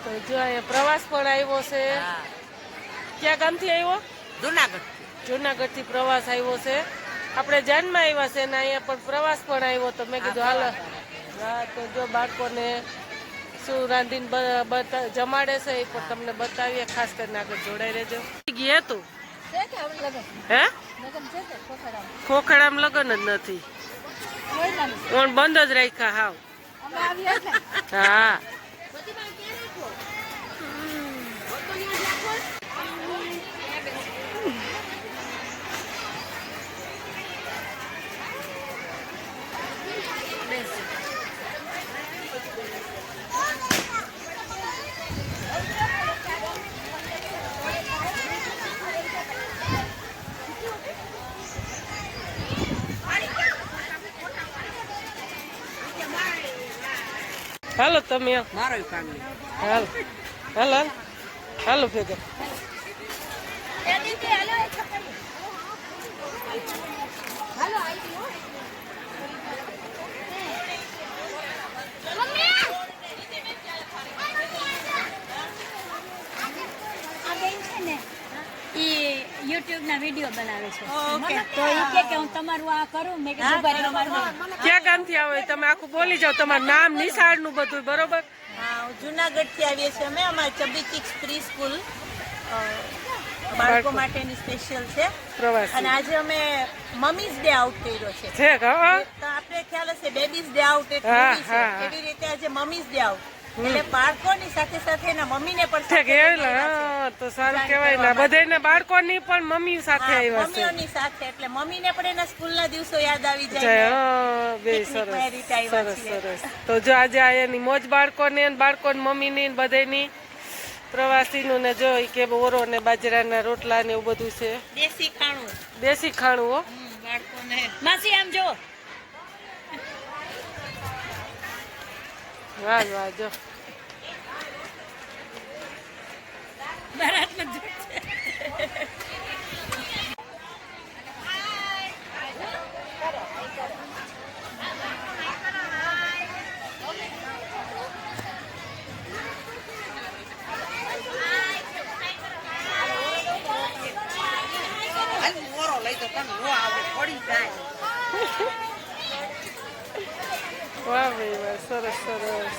તો જો અહીંયા પ્રવાસ પણ આવ્યો છે. ક્યાં ગામથી આવ્યો? જુનાગઢ. જુનાગઢથી પ્રવાસ આવ્યો છે. આપણે જાનમાં આવ્યા છે ને અહીંયા પણ પ્રવાસ પણ આવ્યો તો મેં કીધું હાલ. હા તો જો બાળકોને શું રાંધીને જમાડે છે એ પણ તમને બતાવીએ. ખાસ કરીને આગળ જોડાઈ રહેજો. ગયા તું હે ખોખડામાં લગન જ નથી બંધ જ રાખ્યા હાવ. હા હાલો તમે હાલો હાલો હાલો ભેગા. YouTube ના વિડિયો બનાવે છે તો એ કે હું તમારું આ કરું. મેં કીધું ક્યાં ગામથી આવો તમે આખું બોલી જાઓ તમારું નામ નિશાળ નું બધું બરોબર. હા જુનાગઢ થી આવીએ છીએ અમે. અમારી ચબી કિડ્સ પ્રી સ્કૂલ બાળકો માટેની સ્પેશિયલ છે અને આજે અમે મમીઝ ડે આઉટ કર્યો છે. તો આપણે ખ્યાલ હશે બેબીઝ ડે આઉટ એવી રીતે આજે મમીઝ ડે આઉટ એટલે બાળકોની સાથે સાથે એના મમ્મીને પણ તો સારું કહેવાય ને બધાને બાળકોની પણ મમ્મી સાથે આવ્યા છે. મમ્મીઓની સાથે એટલે મમ્મીને પણ એના સ્કૂલના દિવસો યાદ આવી જાય. બે સરસ સરસ સરસ. તો જો આજે એની મોજ બાળકોને બાળકોની મમ્મીની બધાની પ્રવાસીનું ને જો કે ઓરો ને બાજરાના રોટલા ને એવું બધું છે. દેશી ખાણું હો બાળકોને. માસી આમ જો વાહ વાહ જો વાહ ભાઈ વાહ સરસ સરસ.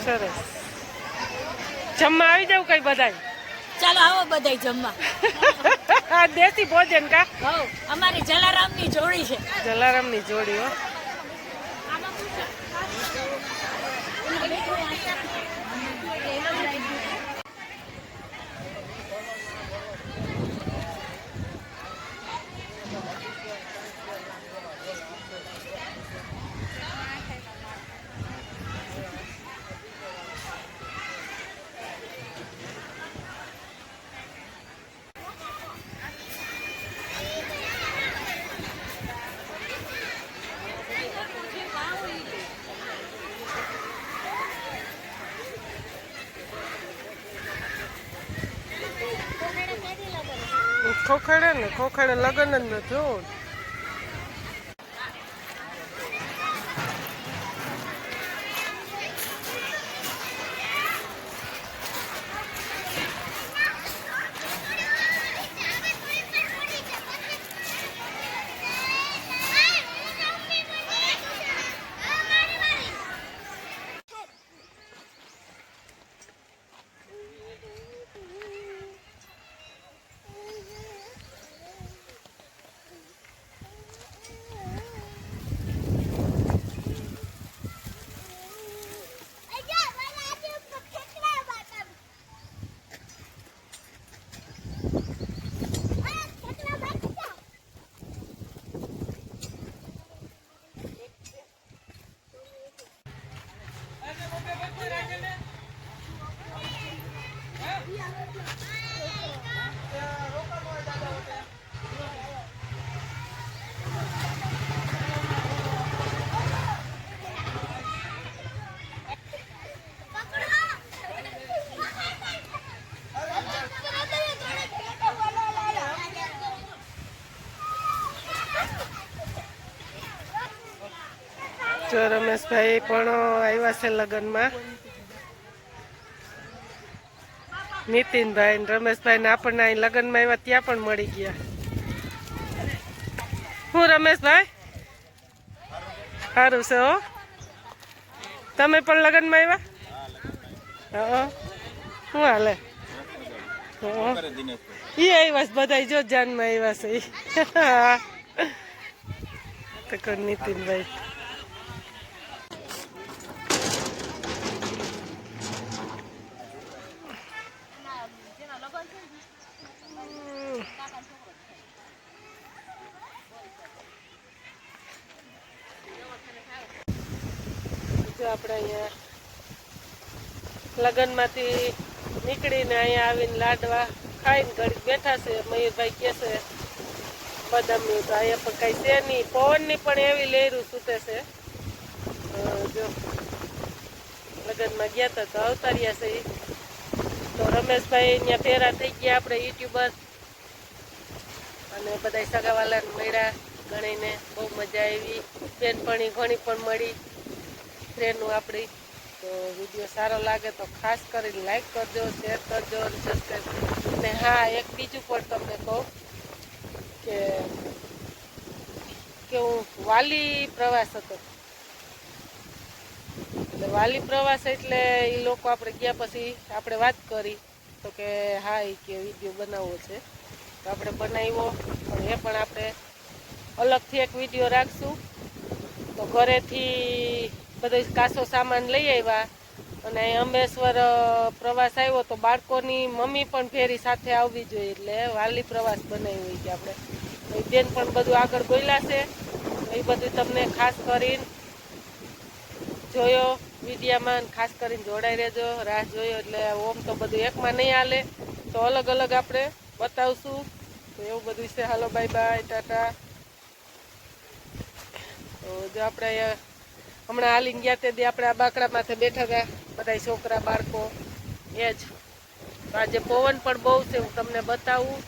સરસ જમવા આવી જાવ કઈ બધાય. ચાલો આવો બધાય જમવા. દેશી ભોજન કા અમારી જલારામની જોડી છે. જલારામની જોડી હો. ખોખડે ને ખોખડે લગન જ નથી. જો રમેશભાઈ પણ આવ્યા છે લગ્નમાં. નીતિનભાઈ ને રમેશભાઈ ને આપણને અહીં લગ્નમાં આવ્યા ત્યાં પણ મળી ગયા. હું રમેશભાઈ સારું છે હો. તમે પણ લગ્નમાં આવ્યા? શું હાલે? એ આવ્યા છે બધા જો જાનમાં આવ્યા છે તો નીતિનભાઈ. આપણે અહીંયા લગ્નમાંથી નીકળીને અહીંયા આવીને લાડવા ખાઈને ઘડીક બેઠા છે. મયુરભાઈ કહે છે બદામની, તો અહીંયા પણ કઈ છે નહીં. પવનની પણ એવી લહેરું છૂટે છે. જો લગ્નમાં ગયા હતા તો અવતાર્યા છે. તો રમેશભાઈ અહીંયા ફેરા થઈ ગયા. આપણે યુટ્યુબર અને બધા સગાવાલાને મળ્યા ગણીને બહુ મજા આવી. બેનપણી ઘણી પણ મળી ફ્રેન્ડનું આપણી. તો વિડીયો સારો લાગે તો ખાસ કરીને લાઈક કરજો, શેર કરજો અને સબસ્ક્રાઈબ. ને હા, એક બીજું પણ તમને કહું કે હું વાલી પ્રવાસ હતો. એટલે વાલી પ્રવાસ એટલે એ લોકો આપણે ગયા પછી આપણે વાત કરી તો કે હા એ કે વિડીયો બનાવવો છે તો આપણે બનાવ્યો. પણ એ પણ આપણે અલગથી એક વિડીયો રાખશું. તો ઘરેથી બધો કાસો સામાન લઈ આવ્યા અને અંબેશ્વર પ્રવાસ આવ્યો તો બાળકોની મમ્મી પણ ફેરી સાથે આવવી જોઈએ. એટલે વાલી પ્રવાસ બનાવ્યો હોય કે આપણે બેન પણ બધું આગળ બોલ્યા છે. એ બધું તમને ખાસ કરીને જોયો વિડીયામાં, ખાસ કરીને જોડાઈ રહેજો. રાહ જોયો એટલે ઓમ તો બધું એકમાં નહીં હાલે, તો અલગ અલગ આપણે બતાવશું. તો એવું બધું છે. હાલો બાય બાય, ટાટા. તો જો આપણે હમણાં હાલીને ગયા તે આપણે આ બાકડા માથે બેઠા હતા બધા છોકરા બાળકો એ જ. આજે પવન પણ બહુ છે, હું તમને બતાવું.